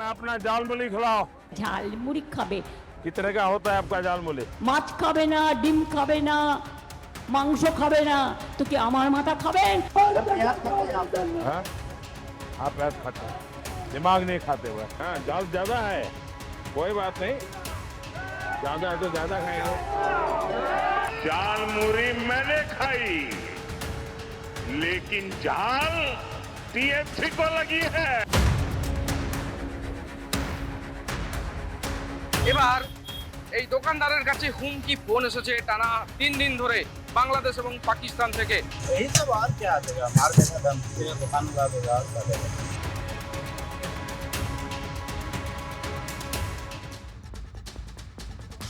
मैं अपना जाल मुली खिलाओ। ঝালমুড়ি খাবে, कितने का होता है आपका जाल मुली? মাছ খাবে না, ডিম খাবে না, মাংস খাবে না, তো কি আমার মাথা খাবেন? हाँ? आप ऐसा खाते हैं, दिमाग नहीं खाते हुए। हाँ, जाल ज्यादा है, कोई बात नहीं, ज्यादा है तो ज्यादा खाएंगे। जाल मुरी मैंने खाई, लेकिन जाल टीएमसी को लगी है। এবার এই দোকানদারের কাছে হুমকি ফোন এসেছে টানা 3 দিন ধরে বাংলাদেশ এবং পাকিস্তান থেকে। यही सब और क्या देगा, मार देगा, धमकी देगा, दुकान उड़ा देगा और क्या देगा।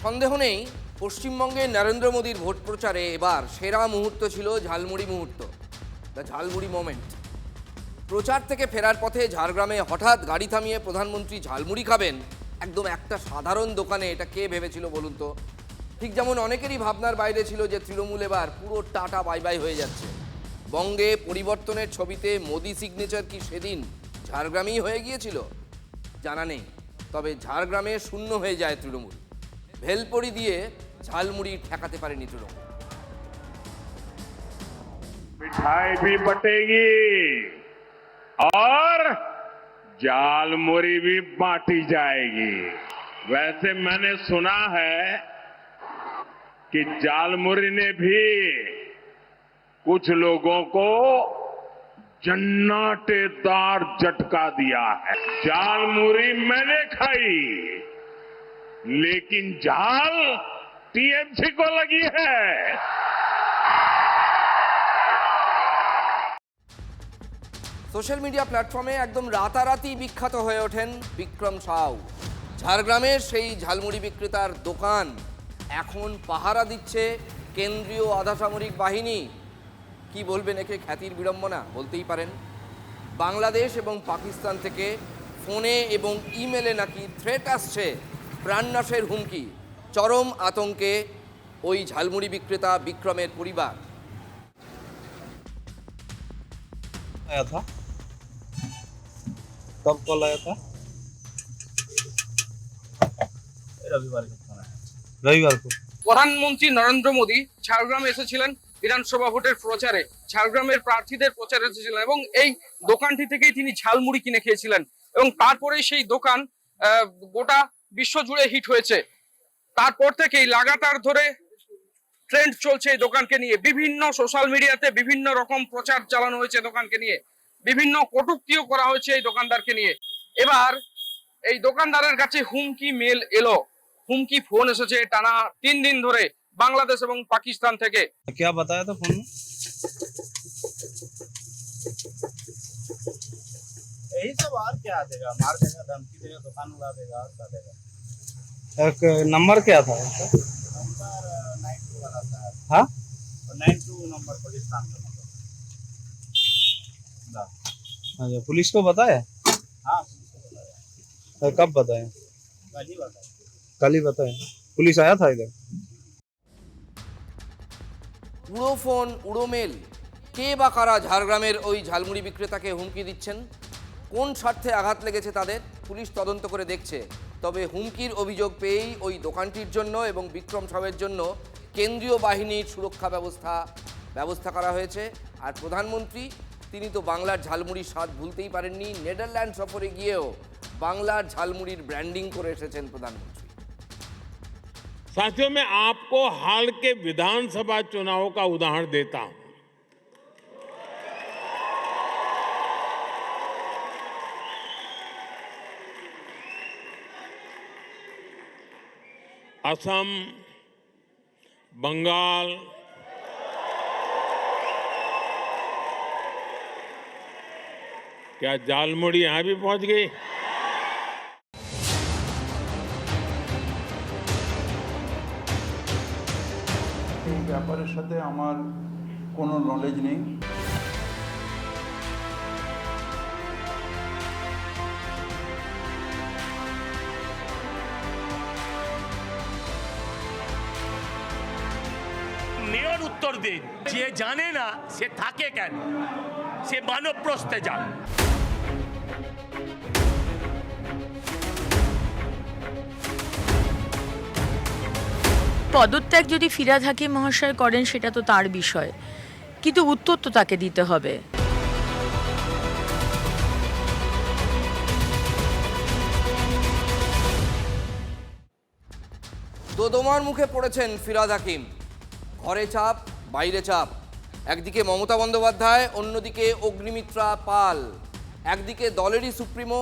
সন্দেহ নেই পশ্চিমবঙ্গে নরেন্দ্র মোদীর ভোট প্রচারে এবার সেরা মুহূর্ত ছিল ঝালমুড়ি মুহূর্ত, দ্য ঝালমুড়ি মোমেন্ট। প্রচার থেকে ফেরার পথে ঝাড়গ্রামে হঠাৎ গাড়ি থামিয়ে প্রধানমন্ত্রী ঝালমুড়ি খাবেন একদম একটা সাধারণ দোকানে, এটা কে ভেবেছিল বলুন তো? ঠিক যেমন অনেকেরই ভাবনার বাইরে ছিল যে তৃণমূল এবার পুরো টাটা বাই বাই হয়ে যাচ্ছে। বঙ্গে পরিবর্তনের ছবিতে মোদি সিগনেচার কি সেদিন ঝাড়গ্রামেই হয়ে গিয়েছিল? জানা নেই, তবে ঝাড়গ্রামে শূন্য হয়ে যায় তৃণমূল। ভেলপড়ি দিয়ে ঝালমুড়ি ঠেকাতে পারেনি তৃণমূল। मिठाई भी बटेगी और जाल मुरी भी बांटी जाएगी। वैसे मैंने सुना है कि जाल मुरी ने भी कुछ लोगों को जन्नाटेदार झटका दिया है। जाल मुरी मैंने खाई, लेकिन जाल टीएमसी को लगी है। সোশ্যাল মিডিয়া প্ল্যাটফর্মে একদম রাতারাতি বিখ্যাত হয়ে ওঠেন বিক্রম সাউ। ঝাড়গ্রামের সেই ঝালমুড়ি বিক্রেতার দোকান এখন পাহারা দিচ্ছে কেন্দ্রীয় আধাসামরিক বাহিনী। কি বলবেন, একে খ্যাতির বিড়ম্বনা বলতেই পারেন। বাংলাদেশ এবং পাকিস্তান থেকে ফোনে এবং ইমেলে নাকি থ্রেট আসছে, প্রাণনাশের হুমকি। চরম আতঙ্কে ওই ঝালমুড়ি বিক্রেতা বিক্রমের পরিবার। आया था, कब कॉल आया था? रविवार को फोन आया, रविवार को। প্রধানমন্ত্রী নরেন্দ্র মোদী ঝাড়গ্রামে এসেছিলেন বিধানসভা ভোটের প্রচারে, ঝাড়গ্রামের প্রার্থীদের প্রচারে এসেছিলেন এবং এই দোকানটি থেকেই তিনি ঝালমুড়ি কিনে খেয়েছিলেন এবং তারপরেই সেই দোকান গোটা বিশ্ব জুড়ে হিট হয়েছে। তারপর থেকেই লাগাতার ধরে ট্রেন্ড চলছে এই দোকানকে নিয়ে। বিভিন্ন সোশ্যাল মিডিয়াতে বিভিন্ন রকম প্রচার চালানো হয়েছে দোকানকে নিয়ে, বিভিন্ন কটূক্তিও করা হয়েছে এই দোকানদারকে নিয়ে। এবার এই দোকানদারের কাছে হুমকি মেল এলো, হুমকি ফোন এসেছে টানা 3 দিন ধরে বাংলাদেশ এবং পাকিস্তান থেকে। क्या बताया था फोन में? यही सब और क्या देगा, मार देगा, धमकी देगा, दुकान उड़ा देगा और क्या देगा। एक नंबर क्या था उसका? नंबर 92 वाला था। हाँ, 92 नंबर पाकिस्तान का नंबर। अच्छा, पुलिस को बताया? हाँ, पुलिस को बताया। कब बताया? कल ही बताया। पुलिस आया था इधर? উড়ো ফোন, উড়ো মেল, কে বা কারা ঝাড়গ্রামের ওই ঝালমুড়ি বিক্রেতাকে হুমকি দিচ্ছেন? কোন স্বার্থে আঘাত লেগেছে তাদের? পুলিশ তদন্ত করে দেখছে। তবে হুমকির অভিযোগ পেয়েই ওই দোকানটির জন্য এবং বিক্রম সাহের জন্য কেন্দ্রীয় বাহিনীর সুরক্ষা ব্যবস্থা করা হয়েছে। আর প্রধানমন্ত্রী তিনি তো বাংলার ঝালমুড়ির স্বাদ ভুলতেই পারেননি। নেদারল্যান্ড সফরে গিয়েও বাংলার ঝালমুড়ির ব্র্যান্ডিং করে এসেছেন প্রধানমন্ত্রী। साथियों, मैं आपको हाल के विधानसभा चुनाव का उदाहरण देता हूं। असम, बंगाल, क्या जालमुड़ी यहां भी पहुंच गई? এই ব্যাপারের সাথে আমার কোনো নলেজ নেই। মেয়র উত্তর দিন, যে জানে না সে থাকে কেন, সে মানব প্রস্থে যান। পদত্যাগ যদি ফিরহাদ হাকিম মহাশয় করেন সেটা তো তার বিষয়, কিন্তু উত্তর তো তাকে দিতে হবে। দোদমার মুখে পড়েছেন ফিরহাদ হাকিম। ঘরে চাপ, বাইরে চাপ। একদিকে মমতা বন্দ্যোপাধ্যায়, অন্যদিকে অগ্নিমিত্রা পাল। একদিকে দলেরই সুপ্রিমো,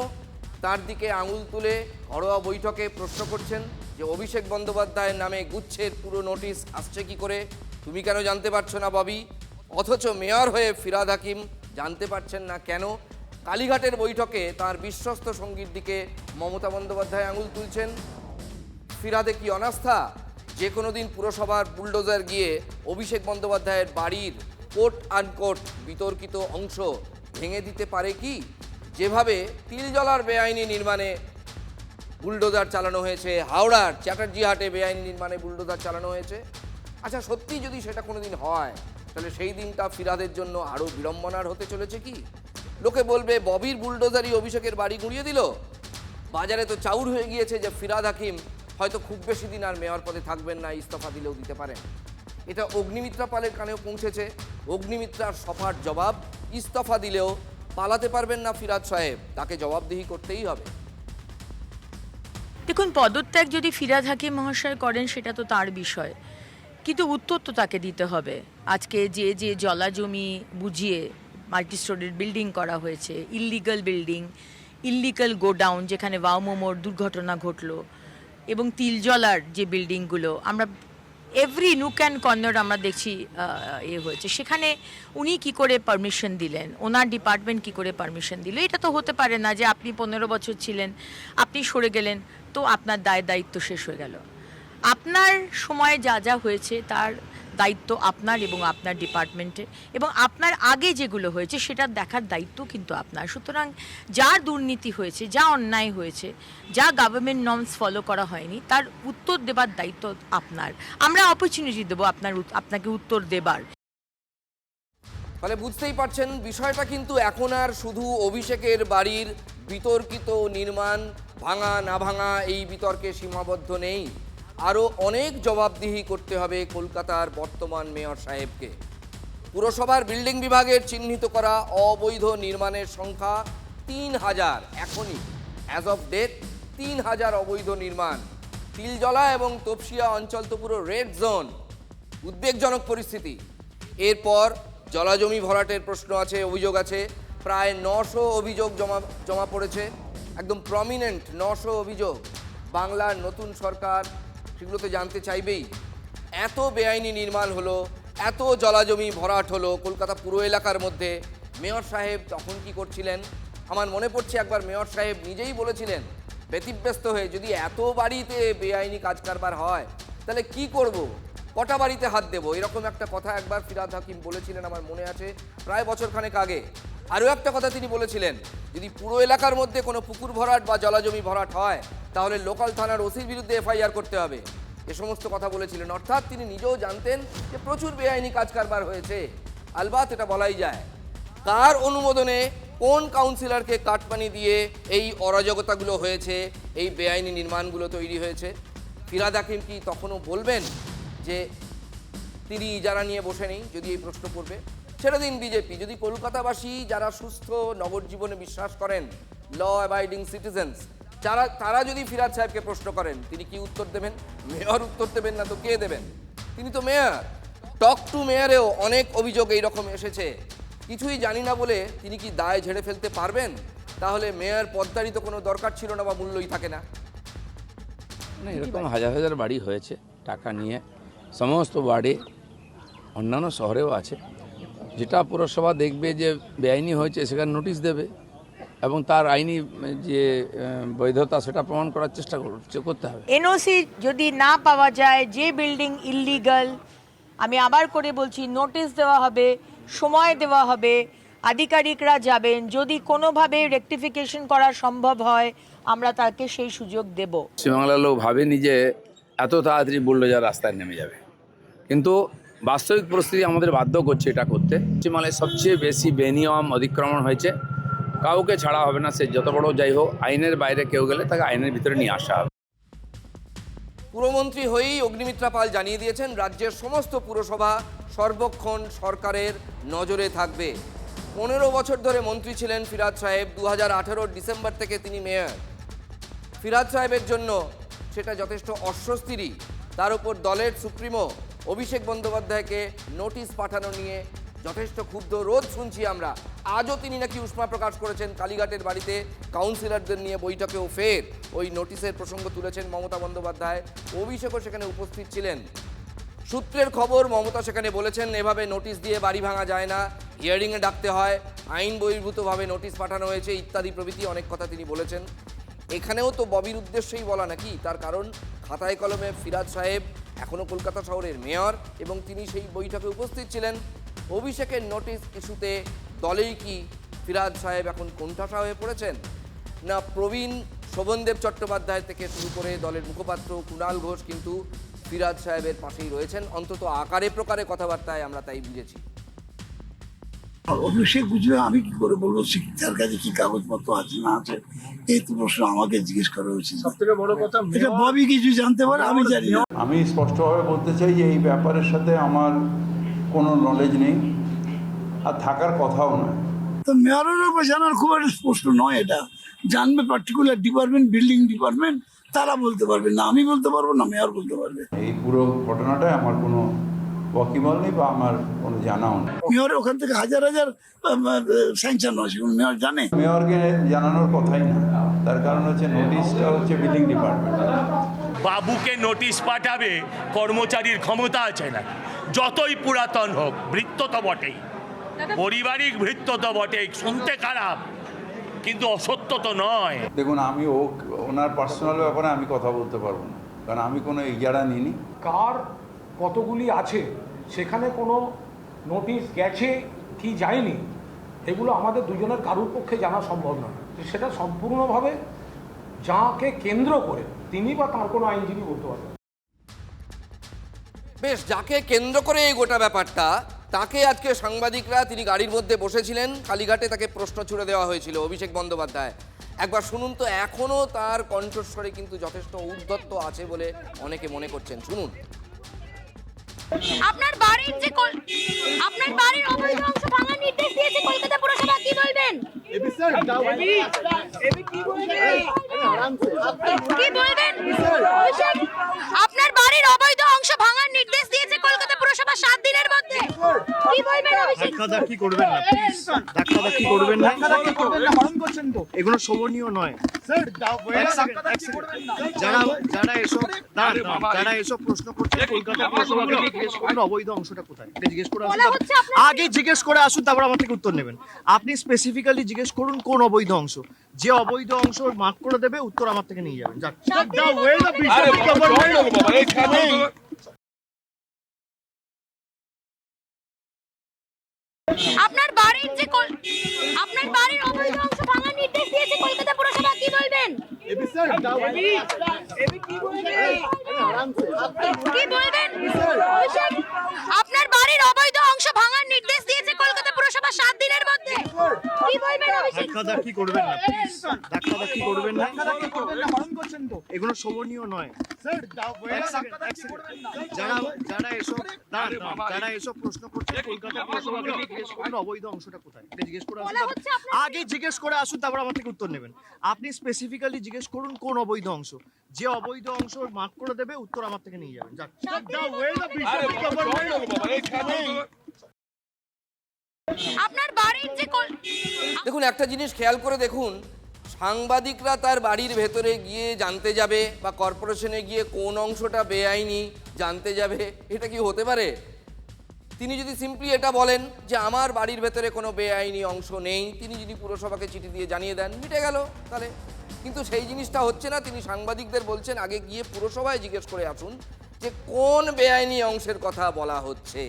তার দিকে আঙুল তুলে ঘরোয়া বৈঠকে প্রশ্ন করছেন যে অভিষেক বন্দ্যোপাধ্যায়ের নামে গুচ্ছের পুরো নোটিশ আসছে কি করে, তুমি কেন জানতে পারছো না ববি? অথচ মেয়র হয়ে ফিরহাদ হাকিম জানতে পারছেন না কেন? কালীঘাটের বৈঠকে তার বিশ্বস্ত সঙ্গীর দিকে মমতা বন্দ্যোপাধ্যায় আঙুল তুলছেন। ফিরহাদে কি অনাস্থা? যে কোনো দিন পুরসভার বুলডোজার গিয়ে অভিষেক বন্দ্যোপাধ্যায়ের বাড়ির কোট আনকোট বিতর্কিত অংশ ভেঙে দিতে পারে কি? যেভাবে তিলজলার বেআইনি নির্মাণে বুলডোজার চালানো হয়েছে, হাওড়ার চ্যাটার্জি হাটে বেআইনি নির্মাণে বুলডোজার চালানো হয়েছে। আচ্ছা, সত্যি যদি সেটা কোনো দিন হয়, তাহলে সেই দিনটা ফিরহাদের জন্য আরও বিড়ম্বনার হতে চলেছে কি? লোকে বলবে ববির বুলডোজারই অভিষেকের বাড়ি গুঁড়িয়ে দিল। বাজারে তো চাউর হয়ে গিয়েছে যে ফিরহাদ হাকিম হয়তো খুব বেশি দিন আর মেয়র পদে থাকবেন না, ইস্তফা দিলেও দিতে পারেন। এটা অগ্নিমিত্রা পালের কানেও পৌঁছেছে। অগ্নিমিত্রার সফার জবাব, ইস্তফা দিলেও পালাতে পারবেন না ফিরহাদ সাহেব, তাকে জবাবদিহি করতেই হবে। দেখুন, পদত্যাগ যদি ফিরহাদ হাকিম মহাশয় করেন সেটা তো তার বিষয়, কিন্তু উত্তর তো তাকে দিতে হবে। আজকে যে জলা জমি বুঝিয়ে মাল্টি স্টোরের বিল্ডিং করা হয়েছে, ইল্লিগাল বিল্ডিং, ইল্লিগাল গোডাউন যেখানে ওয়াও মোমোর দুর্ঘটনা ঘটলো, এবং তিলজলার যে বিল্ডিংগুলো আমরা এভরি নুক অ্যান্ড কর্নার আমরা দেখছি হয়েছে, সেখানে উনি কি করে পারমিশন দিলেন, ওনার ডিপার্টমেন্ট কি করে পারমিশন দিল? এটা তো হতে পারে না যে আপনি 15 বছর ছিলেন, আপনি সরে গেলেন, তো আপনার দায়িত্ব শেষ হয়ে গেল। আপনার সময়ে যা যা হয়েছে তার দায়িত্ব আপনার এবং আপনার ডিপার্টমেন্টের, এবং আপনার আগে যেগুলো হয়েছে সেটা দেখার দায়িত্ব কিন্তু আপনার। সুতরাং যা দুর্নীতি হয়েছে, যা অন্যায় হয়েছে, যা গভর্নমেন্ট নর্মস ফলো করা হয়নি, তার উত্তর দেবার দায়িত্ব আপনার। আমরা অপরচুনিটি দেবো আপনাকে উত্তর দেবার। ফলে বুঝতেই পারছেন বিষয়টা কিন্তু এখন আর শুধু অভিষেকের বাড়ির বিতর্কিত নির্মাণ ভাঙা না ভাঙা এই বিতর্কে সীমাবদ্ধ নেই। আরও অনেক জবাবদিহি করতে হবে কলকাতার বর্তমান মেয়র সাহেবকে। পুরসভার বিল্ডিং বিভাগের চিহ্নিত করা অবৈধ নির্মাণের সংখ্যা 3000, এখনই অ্যাজ অফ ডেট 3000 অবৈধ নির্মাণ। তিলজলা এবং তপসিয়া অঞ্চল তো পুরো রেড জোন, উদ্বেগজনক পরিস্থিতি। এরপর জলাজমি ভরাটের প্রশ্ন আছে, অভিযোগ আছে। প্রায় 900 অভিযোগ জমা পড়েছে, একদম প্রমিনেন্ট 900 অভিযোগ। বাংলার নতুন সরকার সেগুলো তো জানতে চাইবেই। এত বেআইনি নির্মাণ হলো, এত জলাজমি ভরাট হলো কলকাতা পুরো এলাকার মধ্যে, মেয়র সাহেব তখন কি করছিলেন? আমার মনে পড়ছে একবার মেয়র সাহেব নিজেই বলেছিলেন ব্যতিব্যস্ত হয়ে, যদি এত বাড়িতে বেআইনি কাজ কারবার হয় তাহলে কি করব, কটা বাড়িতে হাত দেবো, এরকম একটা কথা একবার ফিরহাদ হাকিম বলেছিলেন, আমার মনে আছে প্রায় বছরখানেক আগে। আরও একটা কথা তিনি বলেছিলেন, যদি পুরো এলাকার মধ্যে কোনো পুকুর ভরাট বা জলাজমি ভরাট হয় তাহলে লোকাল থানার ওসির বিরুদ্ধে এফআইআর করতে হবে। এ সমস্ত কথা বলেছিলেন। অর্থাৎ তিনি নিজেও জানতেন যে প্রচুর বেআইনি কাজ কারবার হয়েছে। আলবাত এটা বলাই যায়, কার অনুমোদনে কোন কাউন্সিলরকে কাটপানি দিয়ে এই অরাজকতাগুলো হয়েছে, এই বেআইনি নির্মাণগুলো তৈরি হয়েছে? ফিরহাদ হাকিম কি তখনও বলবেন যে তিনি যারা নিয়ে বসে নেই? যদি এই প্রশ্ন করবে, ছেড়ে দিন বিজেপি। যদি কলকাতাবাসী যারা সুস্থ নগর জীবনে বিশ্বাস করেন, ল অ্যাবাইডিং সিটিজেন্স, তারা যদি ফিরহাদ সাহেবকে প্রশ্ন করেন, তিনি কি উত্তর দেবেন? মেয়র উত্তর দেবেন না তো কে দেবেন? তিনি তো মেয়র। টক টু মেয়রেও অনেক অভিযোগ এইরকম এসেছে। কিছুই জানি না বলে তিনি কি দায় ঝেড়ে ফেলতে পারবেন? তাহলে মেয়র পদটারই তো কোনো দরকার ছিল না বা মূল্যই থাকে না। না, এরকম হাজার হাজার বাড়ি হয়েছে টাকা নিয়ে, সমস্ত ওয়ার্ডে, অন্যান্য শহরেও আছে। যেটা পুরসভা দেখবে যে বেআইনি হয়েছে সেখানে নোটিশ দেবে এবং তার আইনি যে বৈধতা সেটা প্রমাণ করার চেষ্টা করতে হবে। এনওসি যদি না পাওয়া যায়, যে বিল্ডিং ইললিগাল, আমি আবার করে বলছি, নোটিশ দেওয়া হবে, সময় দেওয়া হবে, আধিকারিকরা যাবেন, যদি কোনোভাবে রেকটিফিকেশন করা সম্ভব হয় আমরা তাকে সেই সুযোগ দেব। পশ্চিমবাংলার লোক ভাবেনি যে এত তাড়াতাড়ি বুলডোজার রাস্তায় নেমে যাবে, কিন্তু বাস্তবিক পরিস্থিতি আমাদের বাধ্য করছে এটা করতে। পশ্চিমবাংলায় সবচেয়ে বেশি বেনিয়ম অতিক্রমণ হয়েছে, কাউকে ছাড়া হবে না, সে যত বড় যাই হোক। আইনের বাইরে কেউ গেলে তাকে আইনের ভিতরে নিয়ে আসা হবে। পুরমন্ত্রী হয়েই অগ্নিমিত্রা পাল জানিয়ে দিয়েছেন রাজ্যের সমস্ত পুরসভা সর্বক্ষণ সরকারের নজরে থাকবে। 15 বছর ধরে মন্ত্রী ছিলেন ফিরহাদ সাহেব। 2018 ডিসেম্বর থেকে তিনি মেয়র। ফিরহাদ সাহেবের জন্য সেটা যথেষ্ট অস্বস্তিরই। তার উপর দলের সুপ্রিমো অভিষেক বন্দ্যোপাধ্যায়কে নোটিশ পাঠানো নিয়ে যথেষ্ট ক্ষুব্ধ। রোজ শুনছি আমরা। আজও তিনি নাকি উষ্মা প্রকাশ করেছেন কালীঘাটের বাড়িতে কাউন্সিলরদের নিয়ে বৈঠকেও ফের ওই নোটিশের প্রসঙ্গ তুলেছেন মমতা বন্দ্যোপাধ্যায়। অভিষেকও সেখানে উপস্থিত ছিলেন। সূত্রের খবর, মমতা সেখানে বলেছেন এভাবে নোটিশ দিয়ে বাড়ি ভাঙা যায় না, হিয়ারিংয়ে ডাকতে হয়, আইন বহির্ভূতভাবে নোটিশ পাঠানো হয়েছে ইত্যাদি প্রভৃতি অনেক কথা তিনি বলেছেন। এখানেও তো ববির উদ্দেশ্যেই বলা নাকি? তার কারণ খাতায় কলমে ফিরহাদ সাহেব এখনও কলকাতা শহরের মেয়র এবং তিনি সেই বৈঠকে উপস্থিত ছিলেন। অভিষেকের নোটিশ ইস্যুতে দলেই কি ফিরহাদ সাহেব এখন কোণঠাসা হয়ে পড়েছেন, না প্রবীণ শোভনদেব চট্টোপাধ্যায় থেকে শুরু করে দলের মুখপাত্র কুণাল ঘোষ কিন্তু ফিরহাদ সাহেবের পাশেই রয়েছেন? অন্তত আকারে প্রকারে কথাবার্তায় আমরা তাই বুঝেছি। অভিষেক বুঝবে, আমি কি করে বলবো তার কাছে কি কাগজপত্র আছে না আছে? এই তো প্রশ্ন আমাকে জিজ্ঞেস করা উচিত। সবথেকে বড় কথা, এটা ববি কিছু জানতে পারে, আমি জানি না। আমি স্পষ্টভাবে বলতে চাই যে এই ব্যাপারের সাথে আমার কোনো নলেজ নেই, আর থাকার কথাও নয়। তো মেয়রের উপর জানার খুব একটা স্পষ্ট নয়। এটা জানবে পার্টিকুলার ডিপার্টমেন্ট, বিল্ডিং ডিপার্টমেন্ট, তারা বলতে পারবে, না আমি বলতে পারবো, না মেয়র বলতে পারবে। এই পুরো ঘটনাটায় আমার কোনো ওয়াকিবল নেই বা আমার কোনো জানাও নেই। মেয়র ওখান থেকে হাজার হাজার স্যাংশন আছে, মেয়র জানে? মেয়রকে জানানোর কথাই না, তার কারণ হচ্ছে নোটিশটা হচ্ছে বিল্ডিং ডিপার্টমেন্ট। বাবুকে নোটিশ পাঠাবে কর্মচারীর ক্ষমতা আছে না? যতই পুরাতন হোক, ভৃত্য তো বটেই, পারিবারিক ভৃত্য তো বটেই। শুনতে খারাপ কিন্তু অসত্য তো নয়। দেখুন, আমি ওনার পার্সোনাল ব্যাপারে আমি কথা বলতে পারবো না, কারণ আমি কোনো ইজারা নিইনি। কার কতগুলি আছে, সেখানে কোনো নোটিশ গেছে কি যায়নি, এগুলো আমাদের দুজনের কারুর পক্ষে জানা সম্ভব নয়। সেটা সম্পূর্ণভাবে যাকে কেন্দ্র করে তিনি বা তার কোনো আইনজীবী বলতে পারবেন। বেশ, যাকে কেন্দ্র করে এই গোটা ব্যাপারটা, তাকে আজকে সাংবাদিকরা, তিনি গাড়ির মধ্যে বসেছিলেন কালীঘাটে, তাকে প্রশ্ন ছুড়ে দেওয়া হয়েছিল অভিষেক বন্দ্যোপাধ্যায়। একবার শুনুন তো, এখনও তার কণ্ঠস্বরে কিন্তু যথেষ্ট ঔদ্ধত্য আছে বলে অনেকে মনে করছেন। শুনুন। আপনার বাড়ির অবৈধ অংশ ভাঙার নির্দেশ দিয়েছে কলকাতা পুরসভা, কি বলবেন? আপনার বাড়ির অবৈধ অংশ ভাঙার নির্দেশ দিয়েছে কলকাতা পুরসভা 7 দিনের মধ্যে, কি বলবেন অভিষেক? ধাক্কাধাক্কি করবেন না প্লিজ, ধাক্কাধাক্কি করবেন না, বারণ করছেন তো, এগুলো শোভনীয় নয়। যারা এসব প্রশ্ন করছে কলকাতা পুরসভাকে জিজ্ঞেস করুন অবৈধ অংশটা কোথায়, এটা জিজ্ঞেস করে আসুন। আগে জিজ্ঞেস করে আসুন, তারপর আমার থেকে উত্তর নেবেন। আপনি স্পেসিফিক্যালি জিজ্ঞেস করুন কোন অবৈধ অংশ, যে অবৈধ অংশ মার্ক করে দেবে, উত্তর আমার থেকে নিয়ে যাবেন। আপনার বাড়ির অবৈধ অংশ ভাঙার নির্দেশ দিয়েছে কলকাতা পুরসভা, কি বলবেন? আপনার বাড়ির অবৈধ অংশ ভাঙার নির্দেশ দিয়েছে কলকাতা পুরসভা 7 দিনের মধ্যে, কি বলবেন অভিষেক? ধাক্কাধাক্কি করবেন না প্লিজ, ধাক্কাধাক্কি করবেন না, বারণ করছেন তো, এগুলো শোভনীয় নয়। যারা এসব প্রশ্ন করছে কলকাতা পুরসভাকে জিজ্ঞেস করুন অবৈধ অংশটা কোথায়, এটা জিজ্ঞেস করে আসুন। আগে জিজ্ঞেস করে আসুন, তারপর আমার থেকে উত্তর নেবেন। আপনি স্পেসিফিক্যালি জিজ্ঞেস করুন কোন অবৈধ অংশ, যে অবৈধ অংশ মার্ক করে দেবে, উত্তর আমার থেকে নিয়ে যাবেন। আপনার বাড়ির দেখুন, একটা জিনিস খেয়াল করে দেখুন, সাংবাদিকরা তার বাড়ির ভেতরে গিয়ে জানতে যাবে বা কর্পোরেশনে গিয়ে কোন অংশটা বেআইনি জানতে যাবে, এটা কি হতে পারে? তিনি যদি সিম্পলি এটা বলেন যে আমার বাড়ির ভেতরে কোনো বেআইনি অংশ নেই, তিনি যদি পুরসভাকে চিঠি দিয়ে জানিয়ে দেন, মিটে গেল তাহলে। কিন্তু সেই জিনিসটা হচ্ছে না। তিনি সাংবাদিকদের বলছেন আগে গিয়ে পুরসভায় জিজ্ঞেস করে আসুন যে কোন বেআইনি অংশের কথা বলা হচ্ছে।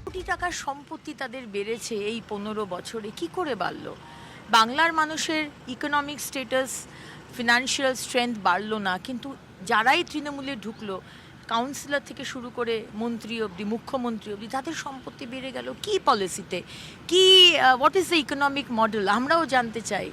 কোটি টাকার সম্পত্তি তাদের বেড়েছে এই 15 বছরে, কি করে বাড়লো? বাংলার মানুষের ইকোনমিক স্ট্যাটাস, ফিনান্সিয়াল স্ট্রেংথ বাড়লো না, কিন্তু যারাই তৃণমূলে ঢুকলো, কাউন্সিলর থেকে শুরু করে মন্ত্রী অবধি, মুখ্যমন্ত্রী অবধি, তাদের সম্পত্তি বেড়ে গেল। কি পলিসিতে, কি what is the economic model, আমরাও জানতে চাই।